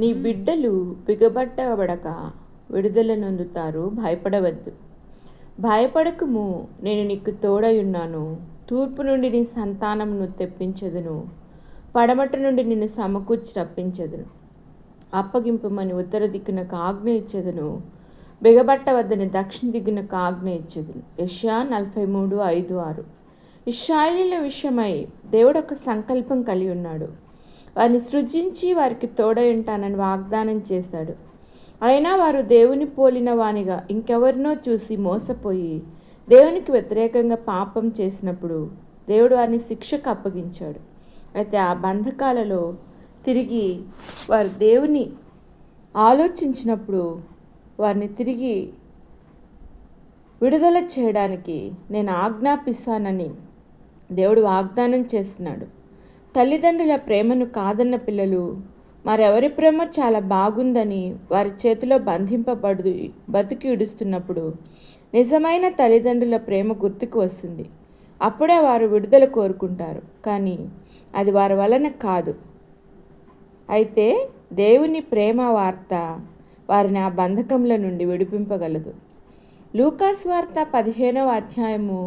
నీ బిడ్డలు బిగబట్టబడక విడుదల నొందుతారు, భయపడవద్దు. భయపడకుము, నేను నీకు తోడయున్నాను. తూర్పు నుండి నీ సంతానమును తెప్పించదును, పడమట నుండి నిన్ను సమకూర్చి రప్పించదును. అప్పగింపుమని ఉత్తర దిక్కునకు ఆజ్ఞ ఇచ్చేదను, బిగబట్టవద్దని దక్షిణ దిక్కునకు ఆజ్ఞ ఇచ్చేదను. యెషయా 43:5-6. ఇశ్రాయేలీయుల విషయమై దేవుడు ఒక సంకల్పం కలిగి ఉన్నాడు. వారిని సృజించి వారికి తోడై ఉంటానని వాగ్దానం చేశాడు. అయినా వారు దేవుని పోలిన వానిగా ఇంకెవరినో చూసి మోసపోయి దేవునికి వ్యతిరేకంగా పాపం చేసినప్పుడు దేవుడు వారిని శిక్షకు అప్పగించాడు. అయితే ఆ బంధకాలలో తిరిగి వారు దేవుని ఆలోచించినప్పుడు వారిని తిరిగి విడుదల చేయడానికి నేను ఆజ్ఞాపిస్తానని దేవుడు వాగ్దానం చేస్తున్నాడు. తల్లిదండ్రుల ప్రేమను కాదన్న పిల్లలు మరెవరి ప్రేమ చాలా బాగుందని వారి చేతిలో బంధింపబడు బతికి ఇడుస్తున్నప్పుడు నిజమైన తల్లిదండ్రుల ప్రేమ గుర్తుకు వస్తుంది. అప్పుడే వారు విడుదల కోరుకుంటారు, కానీ అది వారి వలన కాదు. అయితే దేవుని ప్రేమ వార్త వారిని ఆ బంధకంల నుండి విడిపింపగలదు. లూకాసు వార్త 15వ అధ్యాయము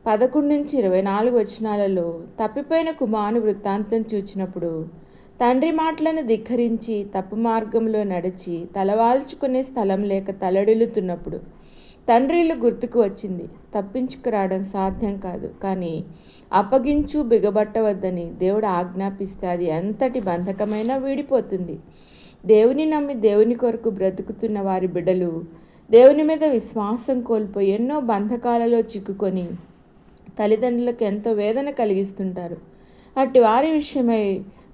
11-24 వచనాలలో తప్పిపోయిన కుమారుని వృత్తాంతం చూచినప్పుడు తండ్రి మాటలను ధిక్కరించి తప్పు మార్గంలో నడిచి తలవాల్చుకునే స్థలం లేక తలడిల్లుతున్నప్పుడు తండ్రి ఇల్లు గుర్తుకు వచ్చింది. తప్పించుకురావడం సాధ్యం కాదు, కానీ అప్పగించు, బిగబట్టవద్దని దేవుడు ఆజ్ఞాపిస్తే అది ఎంతటి బంధకమైనా వీడిపోతుంది. దేవుని నమ్మి దేవుని కొరకు బ్రతుకుతున్న వారి బిడ్డలు దేవుని మీద విశ్వాసం కోల్పోయి ఎన్నో బంధకాలలో చిక్కుకొని తల్లిదండ్రులకు ఎంతో వేదన కలిగిస్తుంటారు. అట్టి వారి విషయమై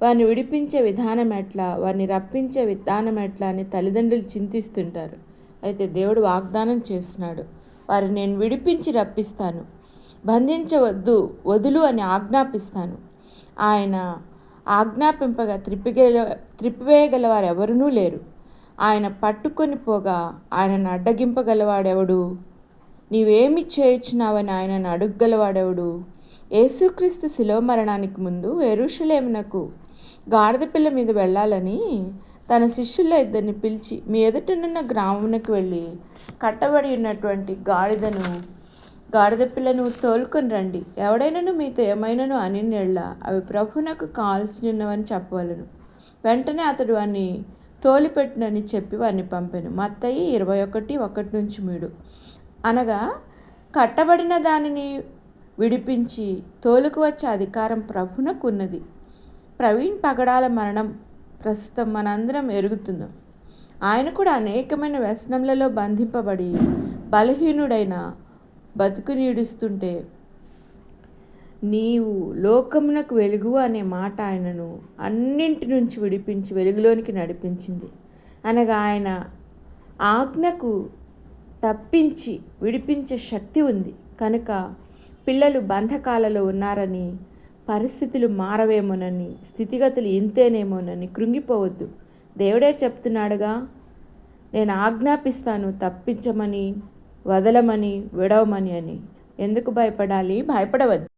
వారిని విడిపించే విధానం ఎట్లా, వారిని రప్పించే విధానం ఎట్లా అని తల్లిదండ్రులు చింతిస్తుంటారు. అయితే దేవుడు వాగ్దానం చేస్తున్నాడు, వారిని నేను విడిపించి రప్పిస్తాను, బంధించవద్దు, వదులు అని ఆజ్ఞాపిస్తాను. ఆయన ఆజ్ఞాపింపగా త్రిప్పివేయగల వారు ఎవరునూ లేరు. ఆయన పట్టుకొని పోగా ఆయనను అడ్డగింపగలవాడెవడు? నీవేమి చేయుచున్నావని ఆయనను అడుగగలవాడెవడు? యేసుక్రీస్తు శిలువ మరణానికి ముందు యెరూషలేమునకు గాడిద పిల్ల మీద వెళ్ళాలని తన శిష్యుల్లో 2 పిలిచి, మీ ఎదుటనున్న గ్రామమునకు వెళ్ళి కట్టబడి ఉన్నటువంటి గాడిద పిల్లను తోలుకొని రండి. ఎవడైనాను మీతో ఏమైనాను అని అవి ప్రభువునకు కాల్సినవని చెప్పవలను. వెంటనే అతడు వారిని తోలిపెట్టునని చెప్పి వారిని పంపెను. మత్తయి 21:1-3. అనగా కట్టబడిన దానిని విడిపించి తోలుకు వచ్చే అధికారం ప్రభువునకు ఉన్నది. ప్రవీణ్ పగడాల మరణం ప్రస్తుతం మనందరం ఎరుగుతున్నాం. ఆయన కూడా అనేకమైన వ్యసనములలో బంధింపబడి బలహీనుడైన బతుకునీడుస్తుంటే నీవు లోకమునకు వెలుగు అనే మాట ఆయనను అన్నింటి నుంచి విడిపించి వెలుగులోనికి నడిపించింది. అనగా ఆయన ఆజ్ఞకు తప్పించి విడిపించే శక్తి ఉంది. కనుక పిల్లలు బంధకాలలో ఉన్నారని, పరిస్థితులు మారవేమోనని, స్థితిగతులు ఇంతేనేమోనని కృంగిపోవద్దు. దేవుడే చెప్తున్నాడుగా, నేను ఆజ్ఞాపిస్తాను తప్పించమని, వదలమని, విడవమని అని. ఎందుకు భయపడాలి? భయపడవద్దు.